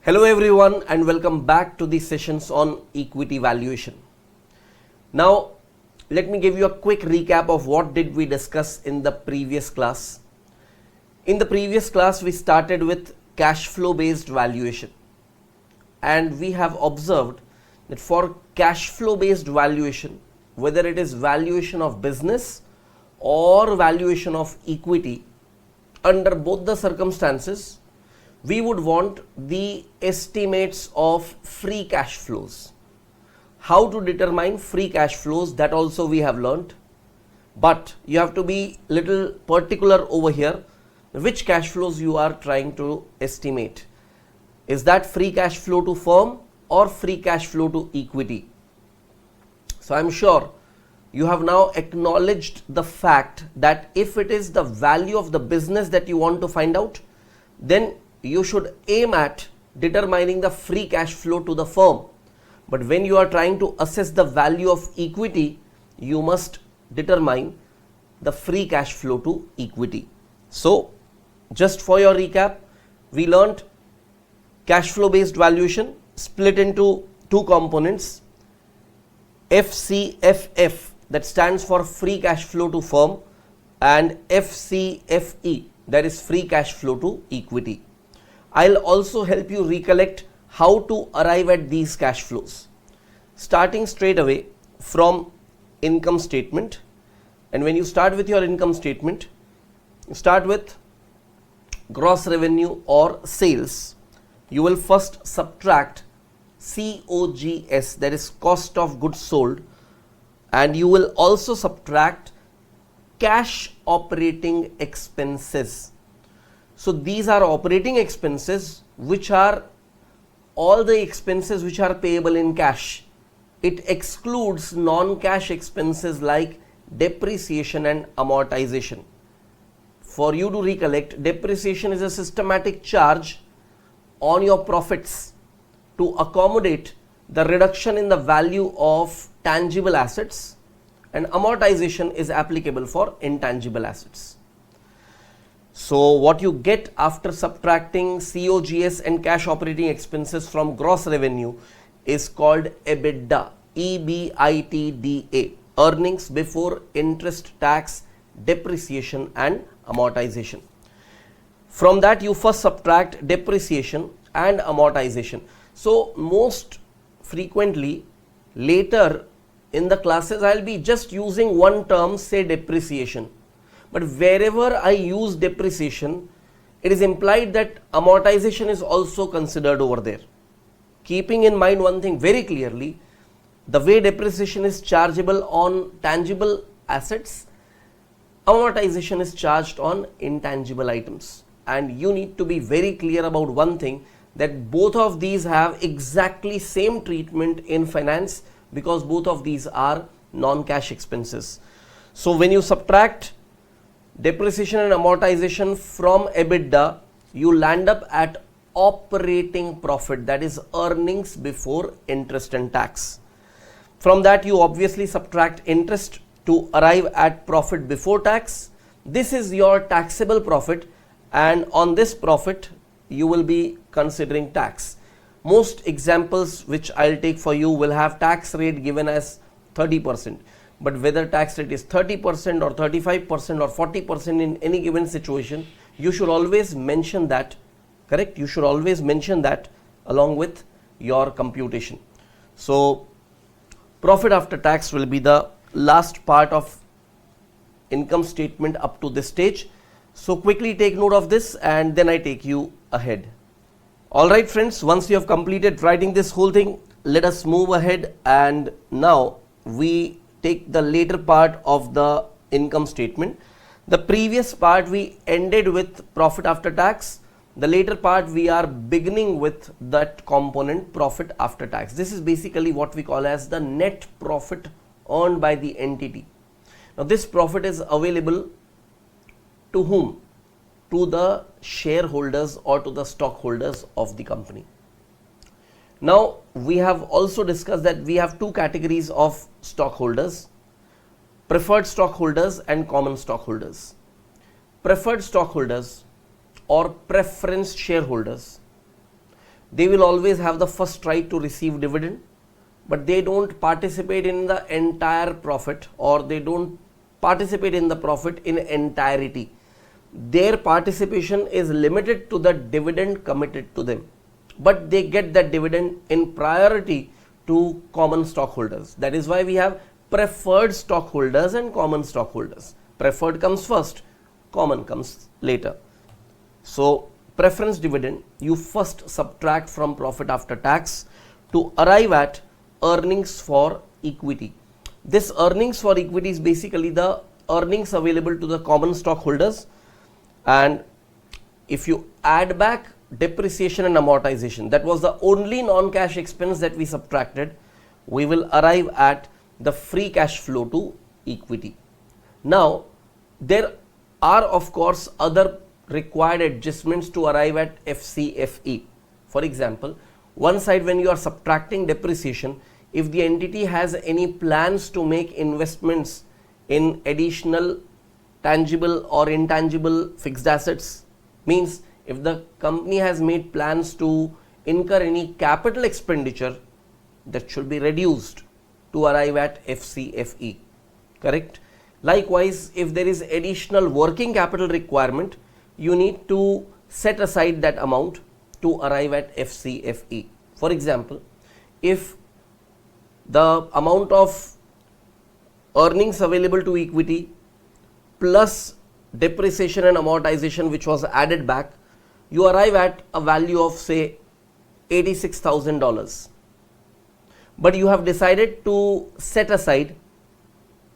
Hello everyone and welcome back to the sessions on equity valuation. Now let me give you a quick recap of what did we discuss in the previous class. In the previous class we started with cash flow based valuation, and we have observed that for cash flow based valuation, whether it is valuation of business or valuation of equity, under both the circumstances we would want the estimates of free cash flows. How to determine free cash flows, that also we have learnt, but you have to be little particular over here which cash flows you are trying to estimate. Is that free cash flow to firm or free cash flow to equity? So I am sure you have now acknowledged the fact that if it is the value of the business that you want to find out, then you should aim at determining the free cash flow to the firm. But when you are trying to assess the value of equity, you must determine the free cash flow to equity. So just for your recap, we learnt cash flow based valuation split into two components: FCFF, that stands for free cash flow to firm, and FCFE, that is free cash flow to equity. I'll also help you recollect how to arrive at these cash flows, starting straight away from income statement. And when you start with your income statement, you start with gross revenue or sales. You will first subtract COGS, that is cost of goods sold, and you will also subtract cash operating expenses. So these are operating expenses, which are all the expenses which are payable in cash. It excludes non-cash expenses like depreciation and amortization. For you to recollect, depreciation is a systematic charge on your profits to accommodate the reduction in the value of tangible assets, and amortization is applicable for intangible assets. So what you get after subtracting COGS and cash operating expenses from gross revenue is called EBITDA, EBITDA, earnings before interest, tax, depreciation and amortization. From that you first subtract depreciation and amortization. So most frequently later in the classes I'll be just using one term, say depreciation. But wherever I use depreciation, it is implied that amortization is also considered over there. Keeping in mind one thing very clearly, the way depreciation is chargeable on tangible assets, amortization is charged on intangible items. And you need to be very clear about one thing, that both of these have exactly same treatment in finance, because both of these are non-cash expenses. So when you subtract depreciation and amortization from EBITDA, you land up at operating profit, that is earnings before interest and tax. From that you obviously subtract interest to arrive at profit before tax. This is your taxable profit, and on this profit you will be considering tax. Most examples which I'll take for you will have tax rate given as 30%. But whether tax rate is 30% or 35% or 40% in any given situation, you should always mention that, correct? You should always mention that along with your computation. So profit after tax will be the last part of income statement up to this stage. So quickly take note of this and then I take you ahead. Alright friends, once you have completed writing this whole thing, let us move ahead, and now we take the later part of the income statement. The previous part we ended with profit after tax. The later part we are beginning with that component, profit after tax. This is basically what we call as the net profit earned by the entity. Now this profit is available to whom? To the shareholders or to the stockholders of the company. Now we have also discussed that we have two categories of stockholders: preferred stockholders and common stockholders. Preferred stockholders or preference shareholders they will always have the first right to receive dividend, but they don't participate in the entire profit, or they don't participate in the profit in entirety. Their participation is limited to the dividend committed to them, but they get that dividend in priority to common stockholders. That is why we have preferred stockholders and common stockholders. Preferred comes first, common comes later. So preference dividend you first subtract from profit after tax to arrive at earnings for equity. This earnings for equity is basically the earnings available to the common stockholders, and if you add back depreciation and amortization, that was the only non-cash expense that we subtracted, we will arrive at the free cash flow to equity. Now there are of course other required adjustments to arrive at FCFE. For example, one side, when you are subtracting depreciation, if the entity has any plans to make investments in additional tangible or intangible fixed assets, means if the company has made plans to incur any capital expenditure, that should be reduced to arrive at FCFE, correct? Likewise, if there is additional working capital requirement, you need to set aside that amount to arrive at FCFE. For example, if the amount of earnings available to equity plus depreciation and amortization which was added back, you arrive at a value of say $86,000, but you have decided to set aside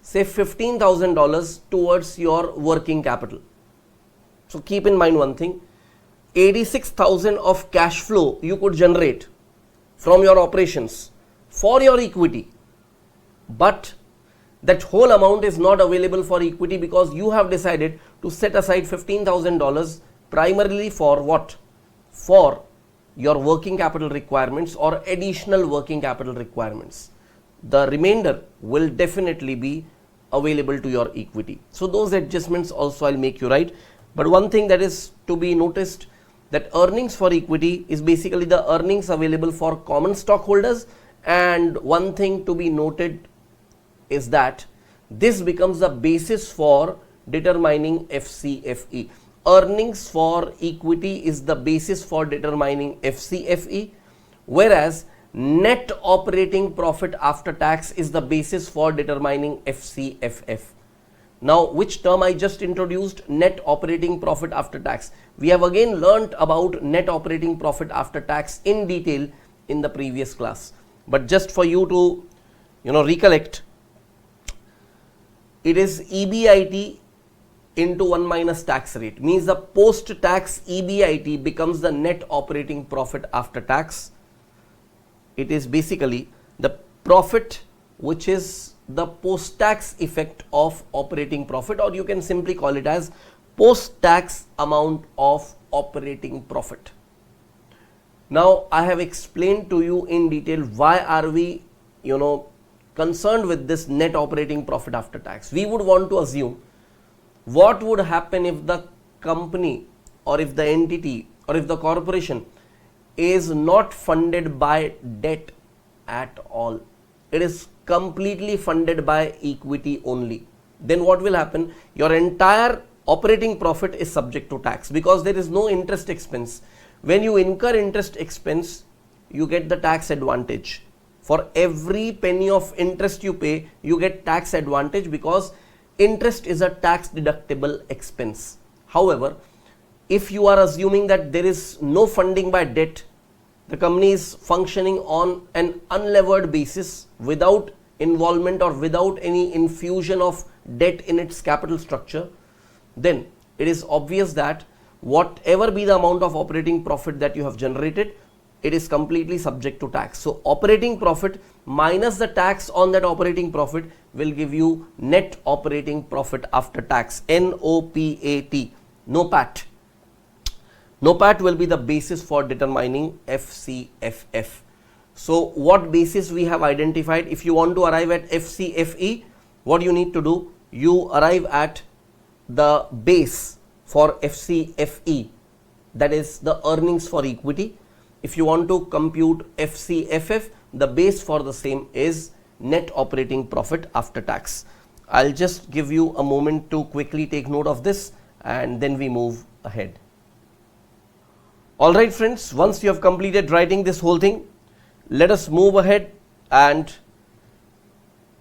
say $15,000 towards your working capital. So keep in mind one thing, 86,000 of cash flow you could generate from your operations for your equity, but that whole amount is not available for equity because you have decided to set aside $15,000 primarily for what? For your working capital requirements or additional working capital requirements. The remainder will definitely be available to your equity. So those adjustments also I'll make you write. But one thing that is to be noticed, that earnings for equity is basically the earnings available for common stockholders, and one thing to be noted is that this becomes the basis for determining FCFE. Earnings for equity is the basis for determining FCFE, whereas net operating profit after tax is the basis for determining FCFF. Now, which term I just introduced? Net operating profit after tax. We have again learnt about net operating profit after tax in detail in the previous class. But just for you to, recollect, it is EBIT into 1 minus tax rate. Means the post-tax EBIT becomes the net operating profit after tax. It is basically the profit which is the post-tax effect of operating profit, or you can simply call it as post-tax amount of operating profit. Now I have explained to you in detail why are we concerned with this net operating profit after tax. We would want to assume what would happen if the company or if the entity or if the corporation is not funded by debt at all. It is completely funded by equity only. Then what will happen? Your entire operating profit is subject to tax because there is no interest expense. When you incur interest expense, you get the tax advantage. For every penny of interest you pay, you get tax advantage because interest is a tax deductible expense. However, if you are assuming that there is no funding by debt, the company is functioning on an unlevered basis without involvement or without any infusion of debt in its capital structure, then it is obvious that whatever be the amount of operating profit that you have generated, it is completely subject to tax. So operating profit minus the tax on that operating profit will give you net operating profit after tax, NOPAT, no PAT. No PAT will be the basis for determining FCFF. So what basis we have identified? If you want to arrive at FCFE, what you need to do? You arrive at the base for FCFE, that is the earnings for equity. if you want to compute FCFF, the base for the same is net operating profit after tax. I'll just give you a moment to quickly take note of this and then we move ahead. Alright friends, once you have completed writing this whole thing, let us move ahead, and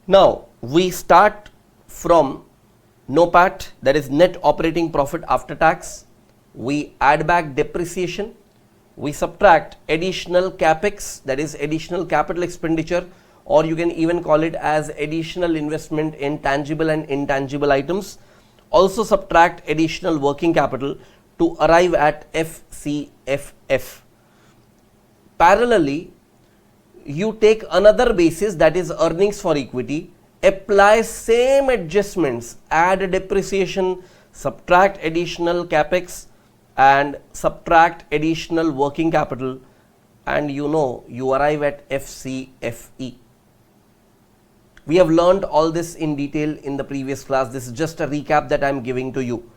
now we start from NOPAT, that is net operating profit after tax. We add back depreciation, we subtract additional capex, that is additional capital expenditure, or you can even call it as additional investment in tangible and intangible items. Also subtract additional working capital to arrive at FCFF. Parallelly, you take another basis, that is earnings for equity, apply same adjustments, add depreciation, subtract additional capex and subtract additional working capital, and you arrive at FCFE. We have learned all this in detail in the previous class. This is just a recap that I am giving to you.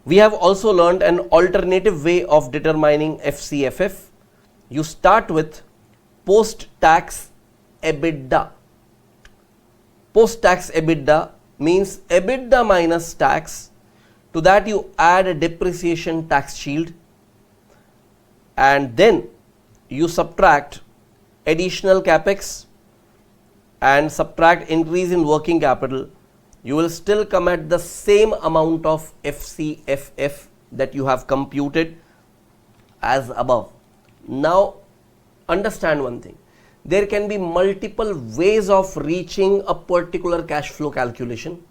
We have also learned an alternative way of determining FCFF. You start with post-tax EBITDA. Post-tax EBITDA means EBITDA minus tax. To that you add a depreciation tax shield, and then you subtract additional capex and subtract increase in working capital. You will still come at the same amount of FCFF that you have computed as above. Now understand one thing, there can be multiple ways of reaching a particular cash flow calculation,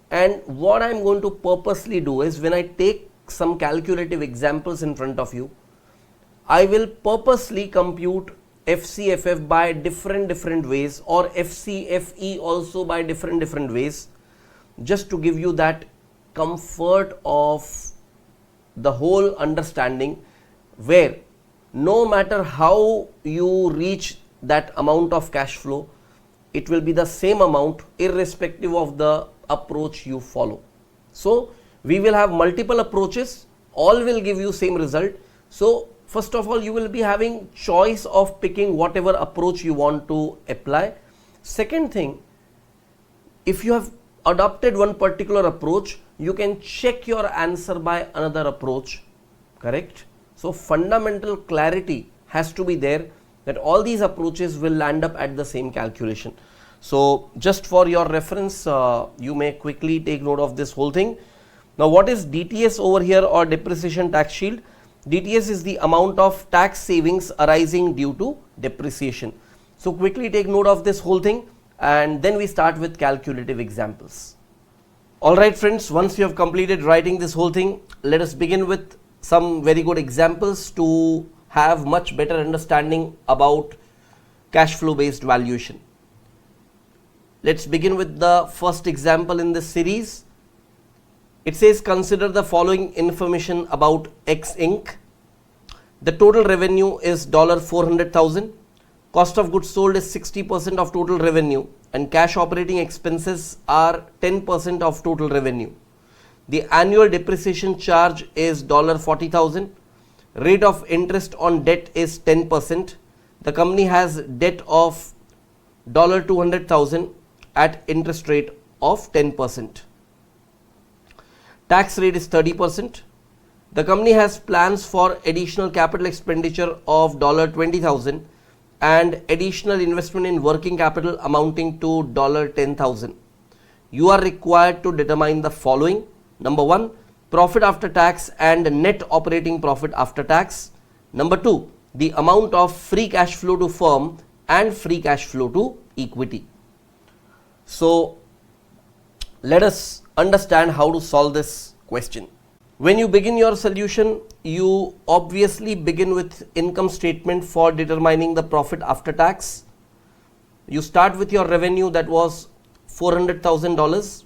and what I am going to purposely do is, when I take some calculative examples in front of you, I will purposely compute FCFF by different ways, or FCFE also by different ways, just to give you that comfort of the whole understanding, where no matter how you reach that amount of cash flow, it will be the same amount irrespective of the approach you follow. So we will have multiple approaches, all will give you same result. So first of all, you will be having choice of picking whatever approach you want to apply. Second thing, if you have adopted one particular approach, you can check your answer by another approach, correct? So fundamental clarity has to be there that all these approaches will land up at the same calculation. So just for your reference, you may quickly take note of this whole thing. Now what is DTS over here, or depreciation tax shield? DTS is the amount of tax savings arising due to depreciation. So quickly take note of this whole thing, and then we start with calculative examples. Alright friends, once you have completed writing this whole thing, let us begin with some very good examples to have much better understanding about cash flow based valuation. Let's begin with the first example in this series. It says, consider the following information about X Inc. The total revenue is $400,000. Cost of goods sold is 60% of total revenue, and cash operating expenses are 10% of total revenue. The annual depreciation charge is $40,000. Rate of interest on debt is 10%. The company has debt of $200,000 at interest rate of 10%. Tax rate is 30%. The company has plans for additional capital expenditure of $20,000 and additional investment in working capital amounting to $10,000. You are required to determine the following. Number 1, profit after tax and net operating profit after tax. Number 2, the amount of free cash flow to firm and free cash flow to equity. So let us understand how to solve this question. When you begin your solution, you obviously begin with income statement for determining the profit after tax. You start with your revenue, that was $400,000.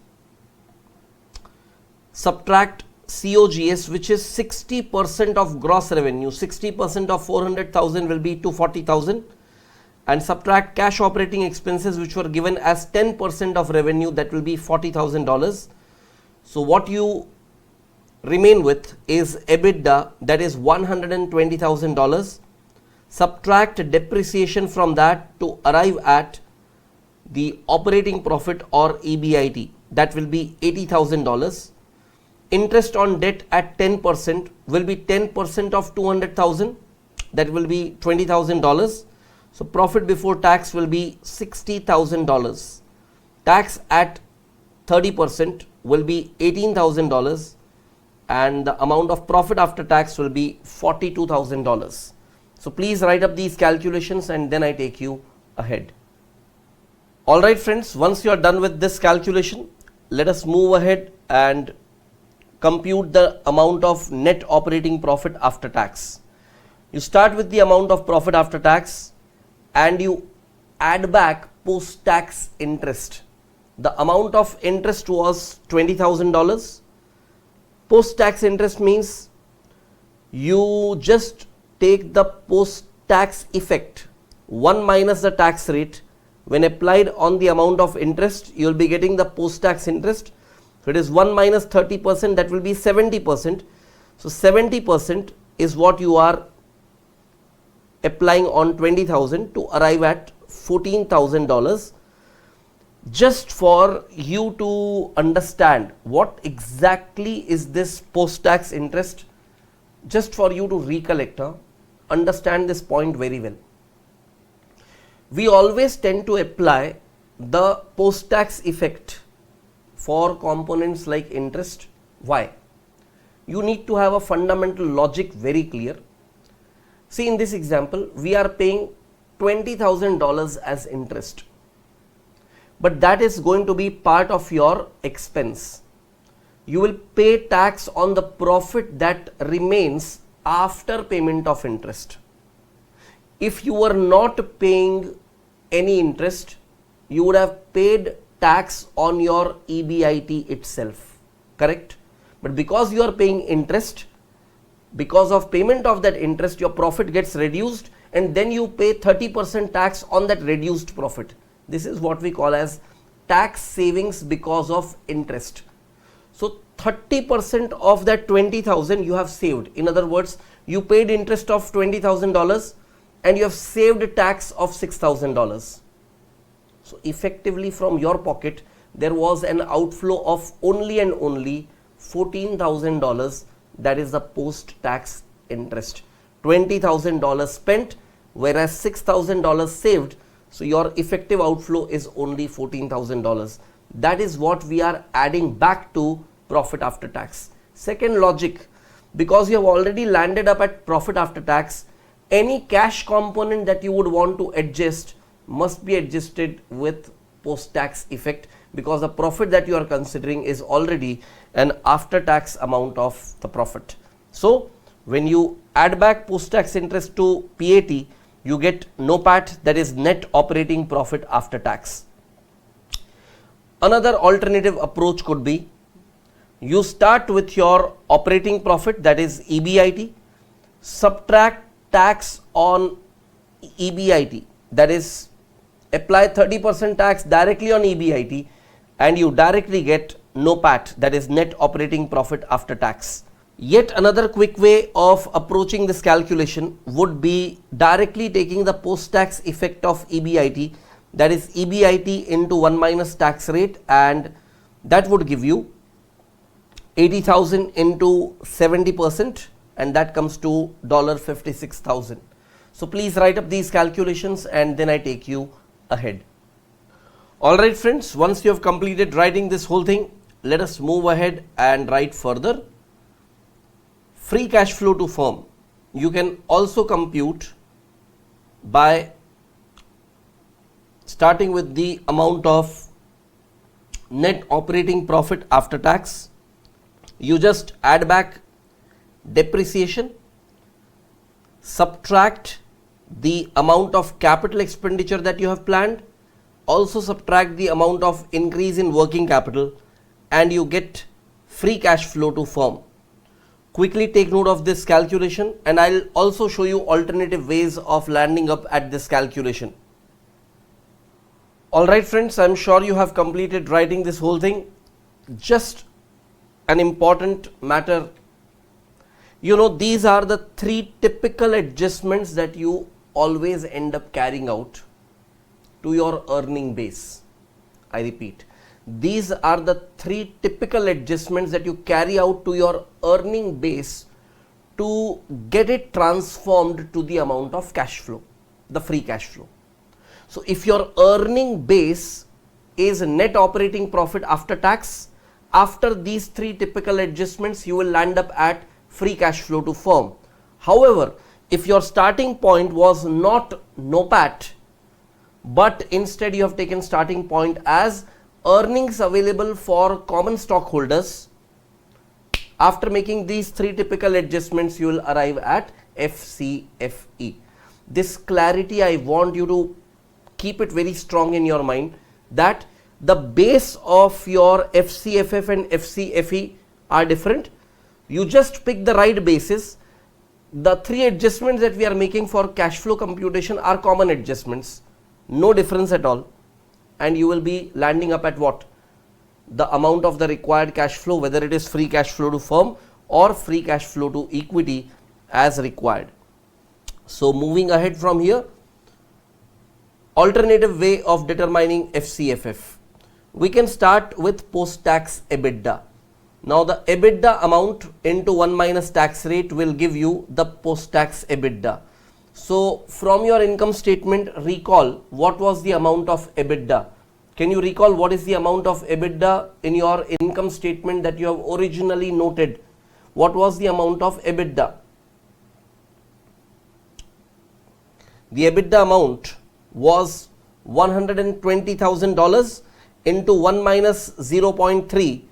Subtract COGS, which is 60% of gross revenue. 60% of 400,000 will be 240,000. And subtract cash operating expenses, which were given as 10% of revenue, that will be $40,000. So what you remain with is EBITDA, that is $120,000. Subtract depreciation from that to arrive at the operating profit or EBIT, that will be $80,000. Interest on debt at 10% will be 10% of 200,000, that will be $20,000. So profit before tax will be $60,000. Tax at 30% will be $18,000, and the amount of profit after tax will be $42,000. So please write up these calculations and then I take you ahead. Alright friends, once you are done with this calculation, let us move ahead and compute the amount of net operating profit after tax. You start with the amount of profit after tax and you add back post-tax interest. The amount of interest was $20,000. Post-tax interest means you just take the post-tax effect, 1 minus the tax rate. When applied on the amount of interest, you will be getting the post-tax interest. So it is 1 minus 30%, that will be 70%. So 70% is what you are applying on 20,000 to arrive at $14,000. Just for you to understand what exactly is this post-tax interest, just for you to recollect, understand this point very well. We always tend to apply the post-tax effect for components like interest. Why? You need to have a fundamental logic very clear. See, in this example, we are paying $20,000 as interest, but that is going to be part of your expense. You will pay tax on the profit that remains after payment of interest. If you were not paying any interest, you would have paid tax on your EBIT itself, correct? But because you are paying interest, because of payment of that interest, your profit gets reduced and then you pay 30% tax on that reduced profit. This is what we call as tax savings because of interest. So 30% of that 20,000 you have saved. In other words, you paid interest of $20,000 and you have saved tax of $6,000. So effectively from your pocket there was an outflow of only and only $14,000, that is the post-tax interest. $20,000 spent whereas $6,000 saved, so your effective outflow is only $14,000. That is what we are adding back to profit after tax. Second logic, because you have already landed up at profit after tax, any cash component that you would want to adjust must be adjusted with post-tax effect, because the profit that you are considering is already an after-tax amount of the profit. So when you add back post-tax interest to PAT, you get NOPAT, that is net operating profit after tax. Another alternative approach could be, you start with your operating profit, that is EBIT, subtract tax on EBIT, that is apply 30% tax directly on EBIT and you directly get NOPAT, that is net operating profit after tax. Yet another quick way of approaching this calculation would be directly taking the post-tax effect of EBIT, that is EBIT into 1 minus tax rate, and that would give you 80,000 into 70%, and that comes to $56,000. So please write up these calculations and then I take you ahead. Alright friends, once you have completed writing this whole thing, let us move ahead and write further. Free cash flow to firm, you can also compute by starting with the amount of net operating profit after tax. You just add back depreciation, subtract the amount of capital expenditure that you have planned, also subtract the amount of increase in working capital, and you get free cash flow to firm. Quickly take note of this calculation and I'll also show you alternative ways of landing up at this calculation. Alright friends, I'm sure you have completed writing this whole thing. Just an important matter These are the three typical adjustments that you always end up carrying out to your earning base. I repeat, these are the three typical adjustments that you carry out to your earning base to get it transformed to the amount of cash flow, the free cash flow. So if your earning base is net operating profit after tax, after these three typical adjustments, you will land up at free cash flow to firm. However, if your starting point was not NOPAT, but instead you have taken starting point as earnings available for common stockholders, after making these three typical adjustments, you will arrive at FCFE. This clarity, I want you to keep it very strong in your mind, that the base of your FCFF and FCFE are different. You just pick the right basis. The three adjustments that we are making for cash flow computation are common adjustments, no difference at all, and you will be landing up at what? The amount of the required cash flow, whether it is free cash flow to firm or free cash flow to equity as required. So moving ahead from here, alternative way of determining FCFF. We can start with post-tax EBITDA. Now the EBITDA amount into 1 minus tax rate will give you the post-tax EBITDA. So from your income statement, recall what was the amount of EBITDA. Can you recall what is the amount of EBITDA in your income statement that you have originally noted? What was the amount of EBITDA? The EBITDA amount was $120,000 into 1 minus 0.3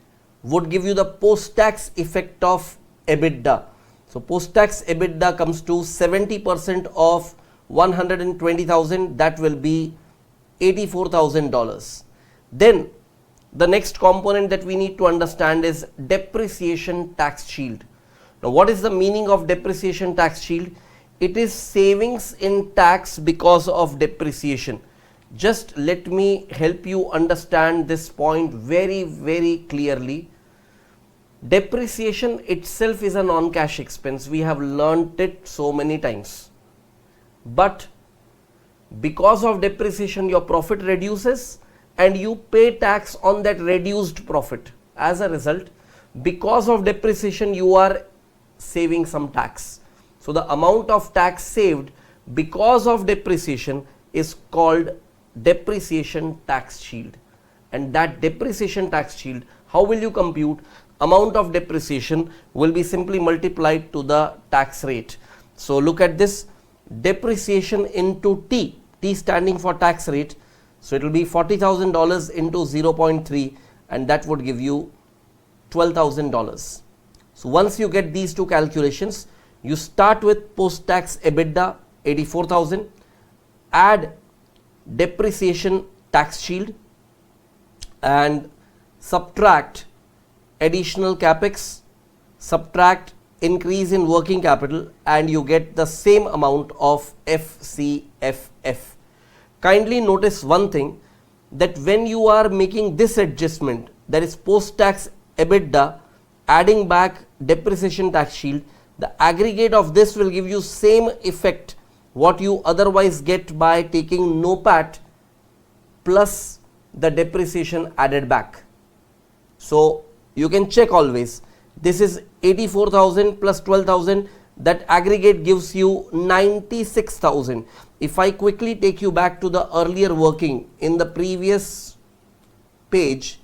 would give you the post-tax effect of EBITDA. So post-tax EBITDA comes to 70% of 120,000, that will be $84,000. Then the next component that we need to understand is depreciation tax shield. Now what is the meaning of depreciation tax shield? It is savings in tax because of depreciation. Just let me help you understand this point very, very clearly. Depreciation itself is a non-cash expense. We have learnt it so many times. But because of depreciation, your profit reduces and you pay tax on that reduced profit. As a result, because of depreciation, you are saving some tax. So the amount of tax saved because of depreciation is called depreciation tax shield. And that depreciation tax shield, how will you compute? Amount of depreciation will be simply multiplied to the tax rate. So look at this, depreciation into T, T standing for tax rate. So it will be $40,000 into 0.3 and that would give you $12,000. So once you get these two calculations, you start with post-tax EBITDA 84,000, add depreciation tax shield and subtract additional capex, subtract increase in working capital, and you get the same amount of FCFF. Kindly notice one thing, that when you are making this adjustment, that is post-tax EBITDA adding back depreciation tax shield, the aggregate of this will give you same effect what you otherwise get by taking NOPAT plus the depreciation added back. So you can check always, this is 84,000 plus 12,000, that aggregate gives you 96,000. If I quickly take you back to the earlier working in the previous page,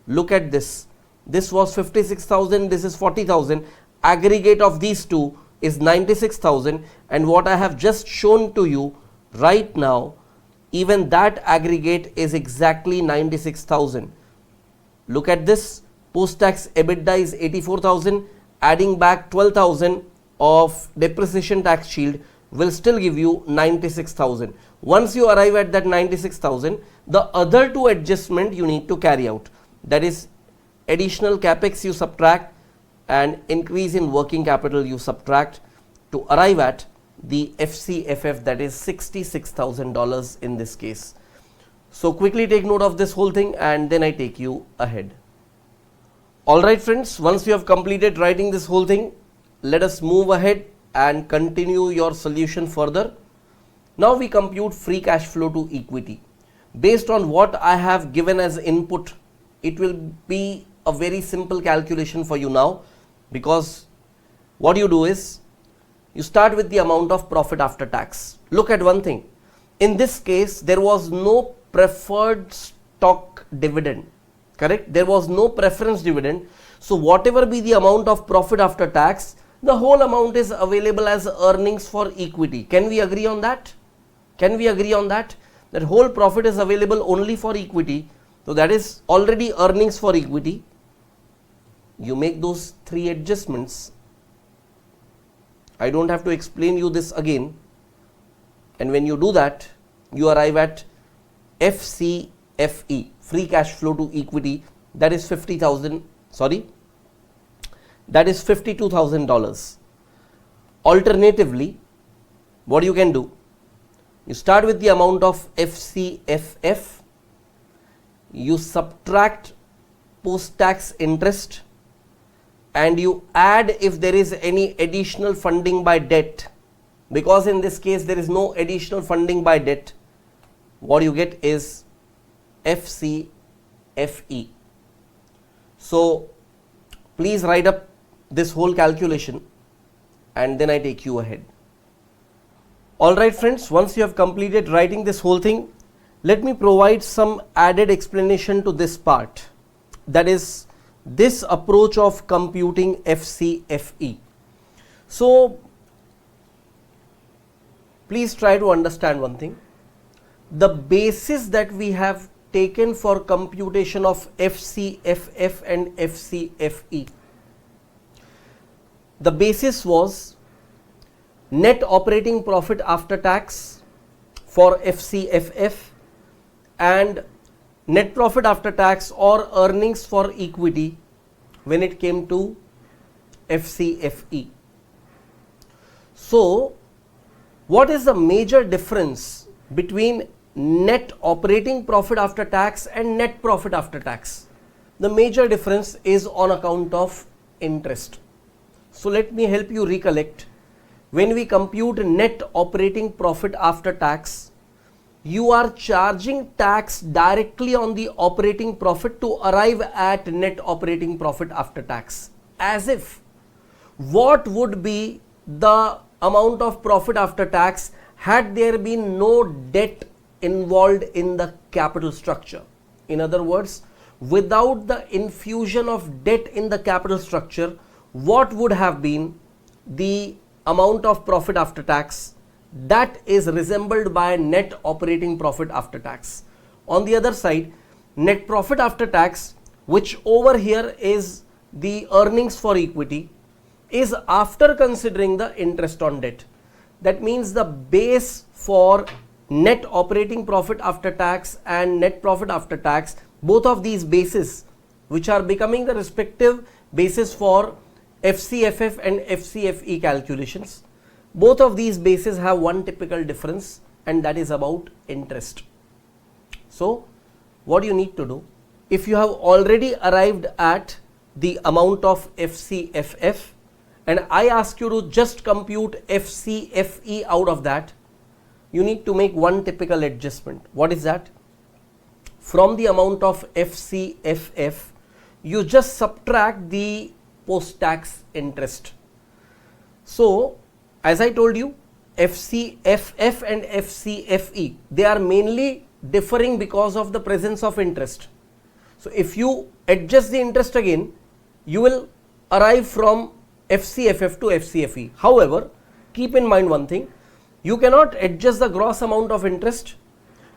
look at this. This was 56,000, this is 40,000. Aggregate of these two is 96,000, and what I have just shown to you right now, even that aggregate is exactly 96,000. Look at this, post-tax EBITDA is 84,000, adding back 12,000 of depreciation tax shield will still give you 96,000. Once you arrive at that 96,000, the other two adjustment you need to carry out, that is additional capex you subtract and increase in working capital you subtract to arrive at the FCFF, that is $66,000 in this case. So quickly take note of this whole thing and then I take you ahead. Alright friends, once you have completed writing this whole thing, let us move ahead and continue your solution further. Now we compute free cash flow to equity. Based on what I have given as input, it will be a very simple calculation for you now, because what you do is you start with the amount of profit after tax. Look at one thing. In this case, there was no preferred stock dividend, correct? There was no preference dividend. So whatever be the amount of profit after tax, the whole amount is available as earnings for equity. Can we agree on that? Can we agree on that? That whole profit is available only for equity. So that is already earnings for equity. You make those three adjustments. I don't have to explain you this again. And when you do that, you arrive at FCFE, free cash flow to equity, that is $52,000. Alternatively, what you can do, you start with the amount of FCFF, you subtract post-tax interest, and you add if there is any additional funding by debt. Because in this case there is no additional funding by debt, what you get is FCFE. So please write up this whole calculation and then I take you ahead. Alright friends, once you have completed writing this whole thing, let me provide some added explanation to this part. That is this approach of computing FCFE. So please try to understand one thing. The basis that we have taken for computation of FCFF and FCFE, the basis was net operating profit after tax for FCFF and net profit after tax or earnings for equity when it came to FCFE. So what is the major difference between net operating profit after tax and net profit after tax? The major difference is on account of interest. So let me help you recollect. When we compute net operating profit after tax, you are charging tax directly on the operating profit to arrive at net operating profit after tax. As if, what would be the amount of profit after tax had there been no debt involved in the capital structure? In other words, without the infusion of debt in the capital structure, what would have been the amount of profit after tax that is resembled by net operating profit after tax? On the other side, net profit after tax, which over here is the earnings for equity, is after considering the interest on debt. That means the base for net operating profit after tax and net profit after tax, both of these bases, which are becoming the respective basis for FCFF and FCFE calculations, both of these bases have one typical difference, and that is about interest. So what you need to do, if you have already arrived at the amount of FCFF and I ask you to just compute FCFE out of that, you need to make one typical adjustment. What is that? From the amount of FCFF, you just subtract the post-tax interest. So as I told you, FCFF and FCFE, they are mainly differing because of the presence of interest. So if you adjust the interest again, you will arrive from FCFF to FCFE. However, keep in mind one thing, you cannot adjust the gross amount of interest.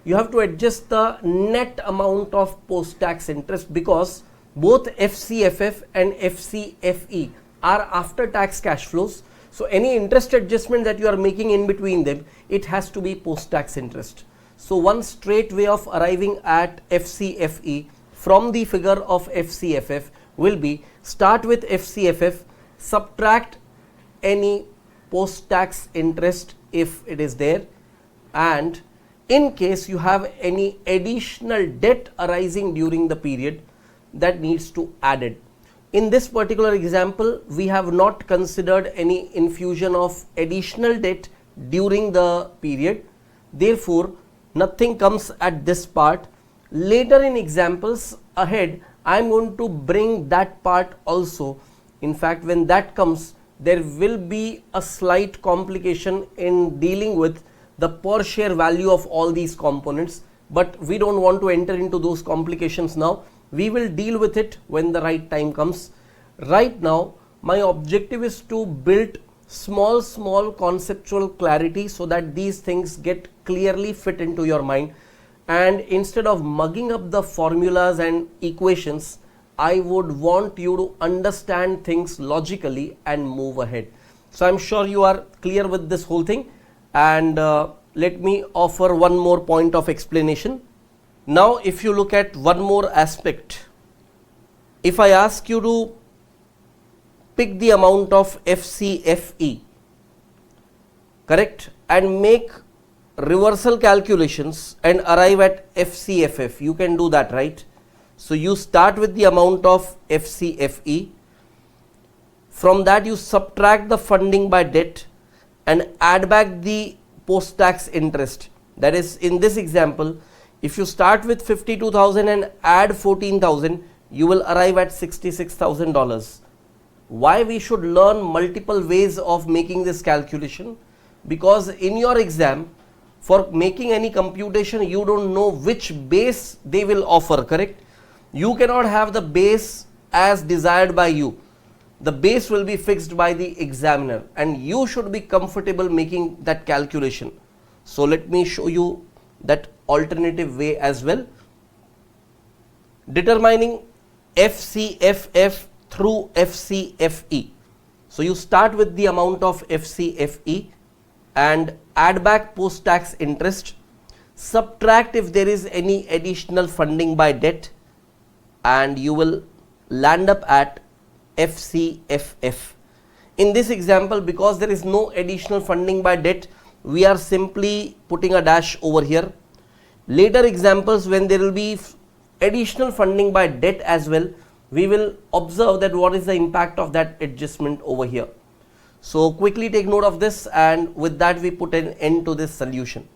You have to adjust the net amount of post-tax interest, because both FCFF and FCFE are after tax cash flows. So any interest adjustment that you are making in between them, it has to be post-tax interest. So one straight way of arriving at FCFE from the figure of FCFF will be start with FCFF, subtract any post-tax interest if it is there, and in case you have any additional debt arising during the period, that needs to added. In this particular example, we have not considered any infusion of additional debt during the period. Therefore, nothing comes at this part. Later in examples ahead, I am going to bring that part also. In fact, when that comes, there will be a slight complication in dealing with the per share value of all these components, but we don't want to enter into those complications now. We will deal with it when the right time comes. Right now, my objective is to build small conceptual clarity so that these things get clearly fit into your mind, and instead of mugging up the formulas and equations, I would want you to understand things logically and move ahead. So I'm sure you are clear with this whole thing, and let me offer one more point of explanation. Now if you look at one more aspect, if I ask you to pick the amount of FCFE, correct, and make reversal calculations and arrive at FCFF, you can do that, right? So you start with the amount of FCFE, from that you subtract the funding by debt and add back the post-tax interest. That is, in this example, if you start with 52,000 and add 14,000, you will arrive at $66,000. Why we should learn multiple ways of making this calculation? Because in your exam, for making any computation, you don't know which base they will offer, correct? You cannot have the base as desired by you. The base will be fixed by the examiner, and you should be comfortable making that calculation. So let me show you that alternative way as well. Determining FCFF through FCFE. So you start with the amount of FCFE and add back post-tax interest, subtract if there is any additional funding by debt, and you will land up at FCFF. In this example, because there is no additional funding by debt, we are simply putting a dash over here. Later examples, when there will be additional funding by debt as well, we will observe that what is the impact of that adjustment over here. So quickly take note of this, and with that we put an end to this solution.